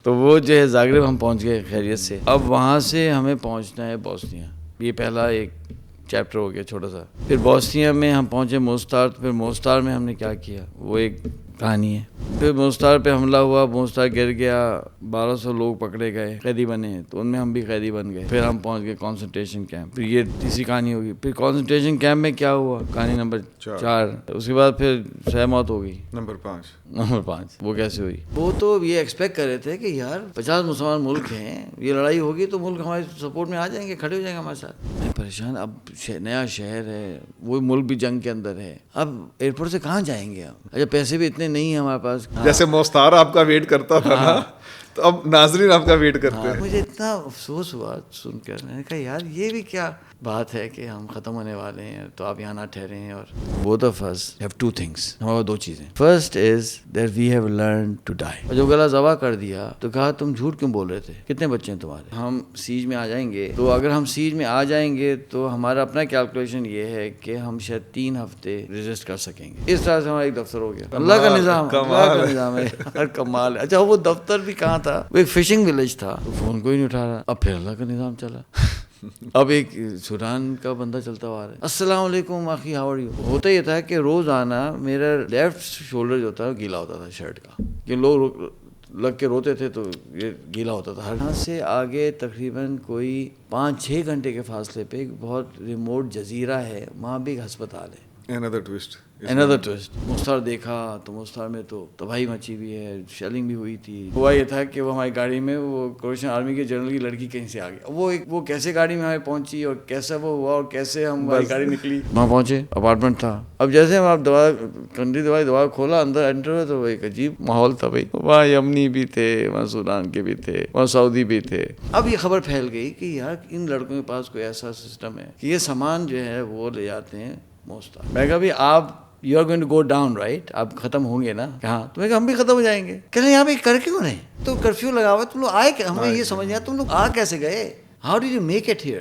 تو وہ جو ہے زاگریب ہم پہنچ گئے خیریت سے. اب وہاں سے ہمیں پہنچنا ہے بوسنیا. یہ پہلا ایک چیپٹر ہو گیا چھوٹا سا. پھر بوسنیا میں ہم پہنچے موسٹار. پھر موسٹار میں ہم نے کیا کیا وہ ایک کہانی ہے. پھر موسٹار پہ حملہ ہوا, موسٹار گر گیا, 1200 لوگ پکڑے گئے, قیدی بنے, تو ان میں ہم بھی قیدی بن گئے. پھر ہم پہنچ گئے کانسنٹریشن کیمپ. پھر یہ تیسری کہانی ہوگی. پھر کانسنٹریشن کیمپ میں کیا ہوا, کہانی نمبر 4. اس کے بعد پھر سہ موت ہو گئی. نمبر 5 وہ کیسے ہوئی. وہ تو یہ ایکسپیکٹ کر رہے تھے کہ یار 50 مسلمان ملک ہیں, یہ لڑائی ہوگی تو ملک ہمارے سپورٹ میں آ جائیں گے, کھڑے ہو جائیں گے ہمارے ساتھ. میں پریشان. اب نیا شہر ہے, وہ ملک بھی جنگ کے اندر ہے, اب ایئرپورٹ سے کہاں جائیں گے ہم. اچھا پیسے بھی اتنے نہیں ہیں ہمارے پاس. جیسے موستار آپ کا ویٹ کرتا تھا نا, تو اب ناظرین آپ کا ویٹ کرتے ہیں. مجھے اتنا افسوس ہوا سن کر. میں نے کہا یار یہ بھی کیا بات ہے کہ ہم ختم ہونے والے ہیں تو آپ یہاں نہ ٹھہرے ہیں. اور both of us have two things. ہمارے 2 چیزیں. First is that we have learned to die. اور جب گلا ذبح کر دیا تو کہا تم جھوٹ کیوں بول رہے تھے, کتنے بچے ہیں تمہارے. ہم سیج میں آ جائیں گے, تو اگر ہم سیج میں آ جائیں گے تو ہمارا اپنا کیلکولیشن یہ ہے کہ ہم شاید 3 ہفتے ریزسٹ کر سکیں گے. اس طرح سے ہمارا ایک دفتر ہو گیا. اللہ کا نظام, اللہ کا نظام ہے, ہر کمال ہے. اچھا وہ دفتر بھی کہاں تھا, وہ ایک فشنگ ولیج تھا. فون کوئی نہیں اٹھا رہا. اب پھر اللہ کا نظام چلا. اب ایک سوڈان کا بندہ چلتا ہوا رہا ہے, السلام علیکم آخی ہاؤ آر یو. ہوتا یہ تھا کہ روزانہ میرا لیفٹ شولڈر جو تھا گیلا ہوتا تھا شرٹ کا, کہ لوگ لگ کے روتے تھے تو یہ گیلا ہوتا تھا. یہاں سے آگے تقریباً کوئی 5-6 گھنٹے کے فاصلے پہ ایک بہت ریموٹ جزیرہ ہے, وہاں بھی ایک ہسپتال ہے. Another twist. مستار دیکھا تو مستار میں تو تباہی مچی ہوئی ہے, شیلنگ بھی ہوئی تھی. ہوا یہ تھا کہ وہ ہماری گاڑی میں وہ کروشین آرمی کے جنرل کی لڑکی کہیں سے آ گیا. وہ کیسے گاڑی میں ہمیں پہنچی اور کیسا وہ ہوا اور کیسے ہماری گاڑی نکلی. وہاں پہنچے, اپارٹمنٹ تھا. اب جیسے ہم آپ دروازہ کھولا, اندر انٹر ہوئے تو وہ ایک عجیب ماحول تھا بھائی. وہاں یمنی بھی تھے, وہاں سوڈان کے بھی تھے, وہاں سعودی بھی تھے. اب یہ خبر پھیل گئی کہ یار ان لڑکوں کے پاس کوئی ایسا سسٹم ہے کہ یہ سامان جو ہے وہ لے جاتے ہیں موسٹار. میں کہا بھی آپ you are going to go down right, آپ ختم ہوں گے نا. کہاں تو میں کہا ہم بھی ختم ہو جائیں گے. کہہ رہے یہاں پہ کر کیوں رہے, تو کرفیو لگا ہوا, تم لوگ آئے, ہمیں یہ سمجھ نہیں آیا تم لوگ آ کیسے گئے, how did you make it here.